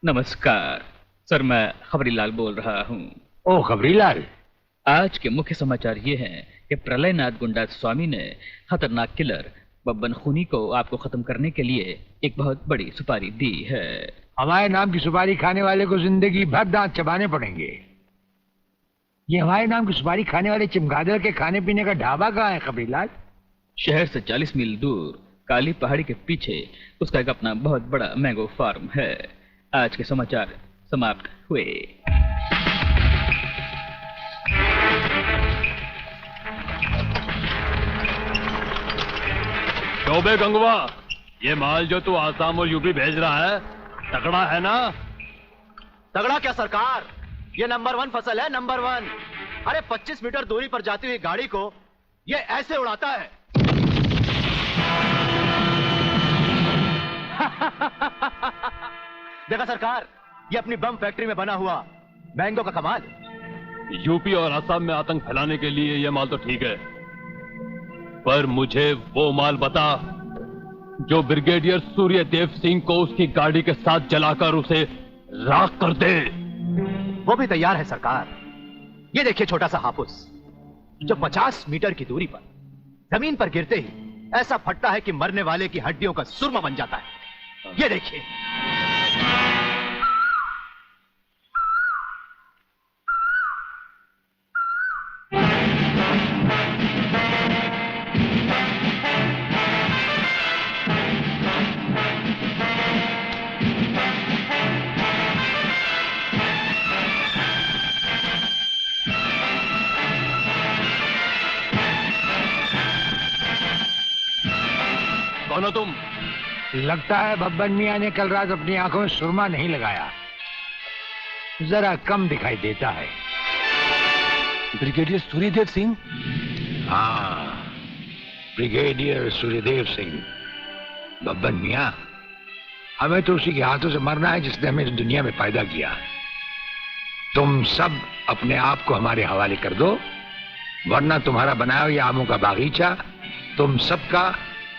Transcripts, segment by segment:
नमस्कार सर, मैं खबरीलाल बोल रहा हूँ। ओ खबरीलाल, आज के मुख्य समाचार ये हैं कि प्रलयनाथ गुंडा स्वामी ने खतरनाक किलर बब्बन खूनी को आपको खत्म करने के लिए एक बहुत बड़ी सुपारी दी है। हमारे नाम की सुपारी खाने वाले को जिंदगी भर दांत चबाने पड़ेंगे। ये हमारे नाम की सुपारी खाने वाले चमगादड़ के खाने पीने का ढाबा कहाँ है खबरीलाल? शहर से 40 मील दूर काली पहाड़ी के पीछे उसका एक अपना बहुत बड़ा मैंगो फार्म है। आज के समाचार समाप्त हुए। चौबे गंगवा, ये माल जो तू आसाम और यूपी भेज रहा है तगड़ा है ना? तगड़ा क्या सरकार, ये नंबर 1 फसल है, नंबर 1। अरे 25 मीटर दूरी पर जाती हुई गाड़ी को ये ऐसे उड़ाता है। देखा सरकार, ये अपनी बम फैक्ट्री में बना हुआ मैंगो का कमाल। यूपी और असम में आतंक फैलाने के लिए ये माल तो ठीक है, पर मुझे वो माल बता जो ब्रिगेडियर सूर्यदेव सिंह को उसकी गाड़ी के साथ जलाकर उसे राख कर दे। वो भी तैयार है सरकार। ये देखिए छोटा सा हापुस जो 50 मीटर की दूरी पर जमीन पर गिरते ही ऐसा फटता है कि मरने वाले की हड्डियों का सुरमा बन जाता है। ये देखिए। कौन हो तुम? लगता है बब्बन मियां ने कल रात अपनी आंखों में सुरमा नहीं लगाया, जरा कम दिखाई देता है। ब्रिगेडियर सूर्यदेव सिंह? हाँ, ब्रिगेडियर सूर्यदेव सिंह। बब्बन मियां, हमें तो उसी के हाथों से मरना है जिसने हमें इस दुनिया में पैदा किया। तुम सब अपने आप को हमारे हवाले कर दो, वरना तुम्हारा बनाया हुआ आमों का बागीचा तुम सबका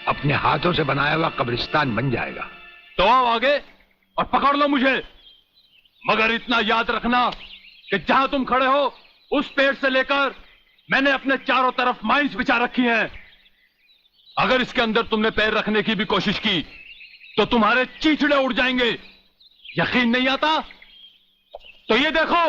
अपने हाथों से बनाया हुआ कब्रिस्तान बन जाएगा। तो आओ आगे और पकड़ लो मुझे, मगर इतना याद रखना कि जहां तुम खड़े हो उस पेड़ से लेकर मैंने अपने चारों तरफ माइंस बिछा रखी हैं। अगर इसके अंदर तुमने पैर रखने की भी कोशिश की तो तुम्हारे चीचड़े उड़ जाएंगे। यकीन नहीं आता तो ये देखो।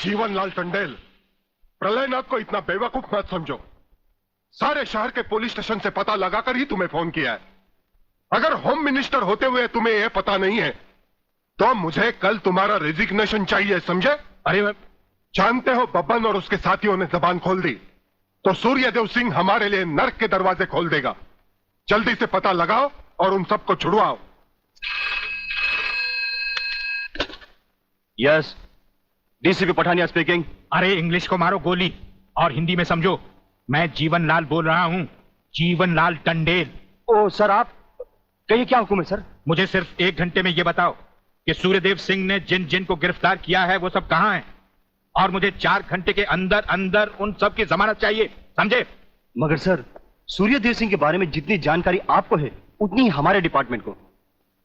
जीवनलाल टंडेल, प्रलयनाथ को इतना बेवकूफ मत समझो। सारे शहर के पुलिस स्टेशन से पता लगाकर ही तुम्हें फोन किया है। अगर होम मिनिस्टर होते हुए तुम्हें यह पता नहीं है तो मुझे कल तुम्हारा रेजिग्नेशन चाहिए, समझे? अरे मैं जानते हो बब्बन और उसके साथियों ने जबान खोल दी तो सूर्यदेव सिंह हमारे लिए नर्क के दरवाजे खोल देगा। जल्दी से पता लगाओ और उन सबको छुड़वाओ। Yes, DCP Pathania speaking. अरे इंग्लिश को मारो गोली और हिंदी में समझो। मैं जीवनलाल बोल रहा हूँ, जीवनलाल टंडेल। ओ सर, आप कहिए क्या हुक्म है सर? मुझे सिर्फ 1 घंटे में यह बताओ कि सूर्यदेव सिंह ने जिन जिन को गिरफ्तार किया है वो सब कहाँ हैं, और मुझे 4 घंटे के अंदर अंदर उन सब की जमानत चाहिए, समझे? मगर सर, सूर्यदेव सिंह के बारे में जितनी जानकारी आपको है उतनी ही हमारे डिपार्टमेंट को,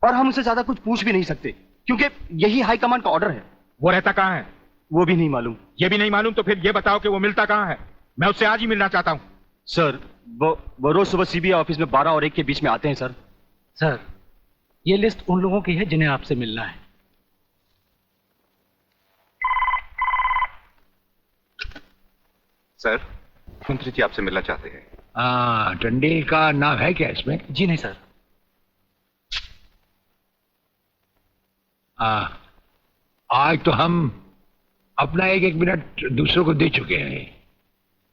और हम उसे ज्यादा कुछ पूछ भी नहीं सकते क्योंकि यही हाई कमांड का ऑर्डर है। वो रहता कहाँ है? वो भी नहीं मालूम। ये भी नहीं मालूम तो फिर ये बताओ कि वो मिलता कहाँ है? मैं उससे आज ही मिलना चाहता हूं। सर वो रोज सुबह सीबीआई ऑफिस में 12 और 1 के बीच में आते हैं सर। सर, ये लिस्ट उन लोगों की है जिन्हें आपसे मिलना है। सर, मंत्री जी आपसे मिलना चाहते हैं। हाँ, टंडेल का नाम है क्या इसमें? जी नहीं सर। आज तो हम अपना एक एक मिनट दूसरों को दे चुके हैं,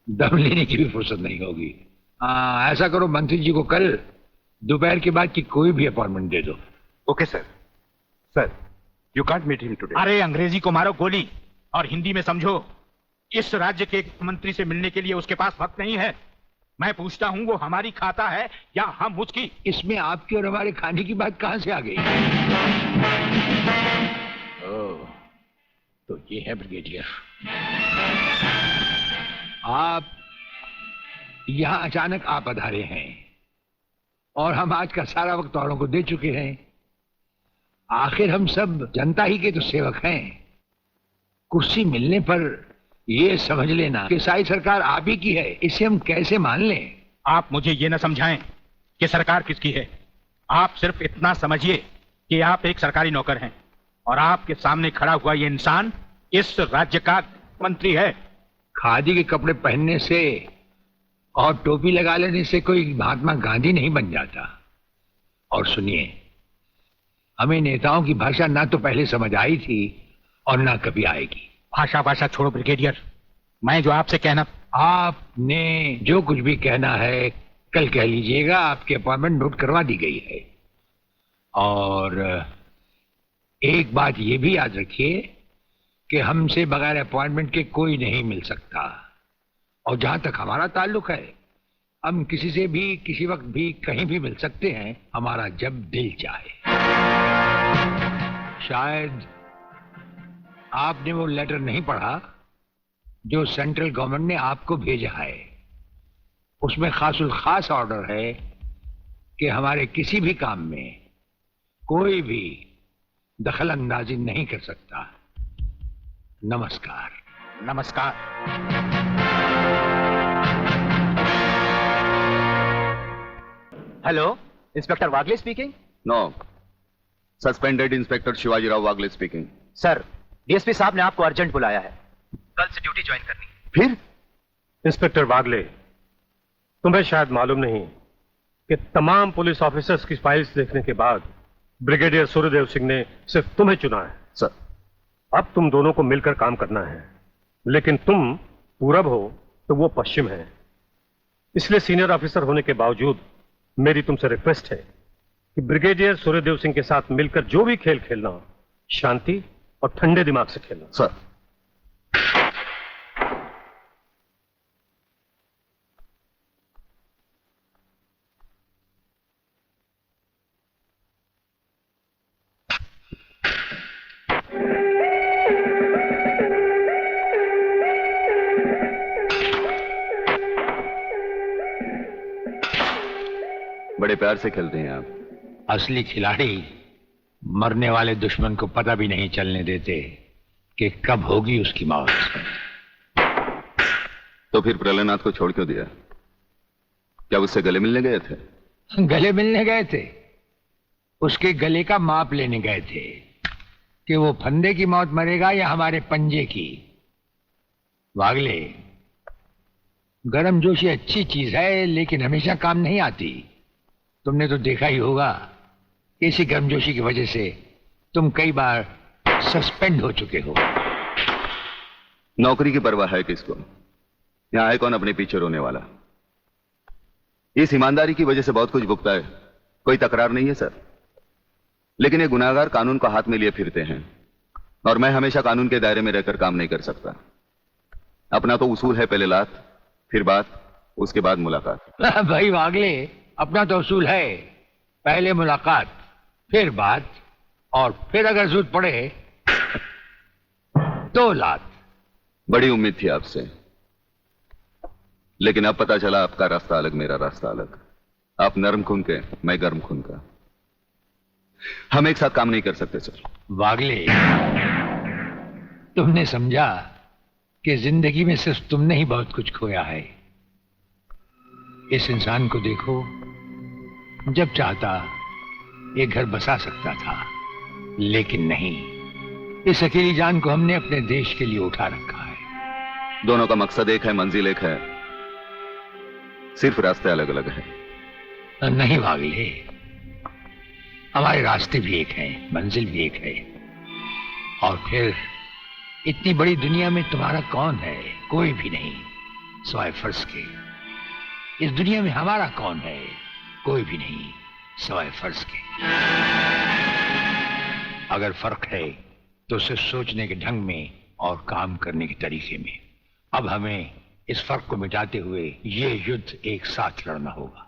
दम लेने की भी फुर्सत नहीं होगी। ऐसा करो, मंत्री जी को कल दोपहर के बाद की कोई भी अपॉइंटमेंट दे दो। Okay sir. Sir, you can't meet him today. अरे अंग्रेजी को मारो गोली और हिंदी में समझो। इस राज्य के मंत्री से मिलने के लिए उसके पास वक्त नहीं है। मैं पूछता हूं वो हमारी खाता है या हम उसकी? इसमें आपकी और हमारे खाने की बात कहां से आ गई? ओह, तो ये है ब्रिगेडियर। आप यहां अचानक आ पधारे हैं और हम आज का सारा वक्त औरों को दे चुके हैं। आखिर हम सब जनता ही के तो सेवक हैं। कुर्सी मिलने पर ये समझ लेना कि सारी सरकार आप ही की है, इसे हम कैसे मान लें? आप मुझे ये न समझाएं कि सरकार किसकी है। आप सिर्फ इतना समझिए कि आप एक सरकारी नौकर हैं और आपके सामने खड़ा हुआ ये इंसान इस राज्य का मंत्री है। खादी के कपड़े पहनने से और टोपी लगा लेने से कोई महात्मा गांधी नहीं बन जाता। और सुनिए, हमें नेताओं की भाषा ना तो पहले समझ आई थी और ना कभी आएगी। भाषा छोड़ो ब्रिगेडियर, मैं जो आपसे कहना। आपने जो कुछ भी कहना है कल कह लीजिएगा। आपकी अपॉइंटमेंट नोट करवा दी गई है। और एक बात ये भी याद रखिए कि हमसे बगैर अपॉइंटमेंट के कोई नहीं मिल सकता। और जहां तक हमारा ताल्लुक है, हम किसी से भी किसी वक्त भी कहीं भी मिल सकते हैं, हमारा जब दिल चाहे। शायद आपने वो लेटर नहीं पढ़ा जो सेंट्रल गवर्नमेंट ने आपको भेजा है। उसमें खासुल खास ऑर्डर है कि हमारे किसी भी काम में कोई भी दखल अंदाजी नहीं कर सकता। नमस्कार। नमस्कार। Hello, inspector Wagle speaking. No, suspended inspector Shivaji Rao Wagle speaking. Sir, DSP साहब ने आपको अर्जेंट बुलाया है। कल से ड्यूटी ज्वाइन करनी। फिर? इंस्पेक्टर वागले, तुम्हें शायद मालूम नहीं कि तमाम पुलिस ऑफिसर्स की फाइल्स देखने के बाद ब्रिगेडियर सूर्यदेव सिंह ने सिर्फ तुम्हें चुना है। सर, अब तुम दोनों को मिलकर काम करना है, लेकिन तुम पूरब हो तो वो पश्चिम है। इसलिए सीनियर ऑफिसर होने के बावजूद मेरी तुमसे रिक्वेस्ट है कि ब्रिगेडियर सूर्यदेव सिंह के साथ मिलकर जो भी खेल खेलना हो, शांति और ठंडे दिमाग से खेलना। सर। बड़े प्यार से खेलते हैं आप। असली खिलाड़ी मरने वाले दुश्मन को पता भी नहीं चलने देते कि कब होगी उसकी मौत। तो फिर प्रलयनाथ को छोड़ क्यों दिया? क्या उससे गले मिलने गए थे? गले मिलने गए थे? उसके गले का माप लेने गए थे कि वो फंदे की मौत मरेगा या हमारे पंजे की। वागले, गर्मजोशी अच्छी चीज है लेकिन हमेशा काम नहीं आती। तुमने तो देखा ही होगा, इसी गर्मजोशी की वजह से तुम कई बार सस्पेंड हो चुके हो। नौकरी की परवाह है किसको? यहां है कौन अपने पीछे रोने वाला? इस ईमानदारी की वजह से बहुत कुछ भुगता है, कोई तकरार नहीं है सर। लेकिन ये गुनाहगार कानून को हाथ में लिए फिरते हैं और मैं हमेशा कानून के दायरे में रहकर काम नहीं कर सकता। अपना तो उसूल है, पहले लात, फिर बात, उसके बाद मुलाकात। भाई वागले, अपना तो उसूल है, पहले मुलाकात, फिर बात, और फिर अगर जरूरत पड़े तो लात। बड़ी उम्मीद थी आपसे, लेकिन अब पता चला आपका रास्ता अलग, मेरा रास्ता अलग। आप नरम खून के, मैं गर्म खून का। हम एक साथ काम नहीं कर सकते सर। वागले, तुमने समझा कि जिंदगी में सिर्फ तुमने ही बहुत कुछ खोया है। इस इंसान को देखो, जब चाहता ये घर बसा सकता था, लेकिन नहीं, इस अकेली जान को हमने अपने देश के लिए उठा रखा है। दोनों का मकसद एक है, मंजिल एक है, सिर्फ रास्ते अलग अलग है। नहीं भागले, हमारे रास्ते भी एक हैं, मंजिल भी एक है। और फिर इतनी बड़ी दुनिया में तुम्हारा कौन है? कोई भी नहीं, सिवाय फर्ज के। इस दुनिया में हमारा कौन है? कोई भी नहीं, सिवाय फर्ज के। अगर फर्क है तो सिर्फ सोचने के ढंग में और काम करने के तरीके में। अब हमें इस फर्क को मिटाते हुए ये युद्ध एक साथ लड़ना होगा।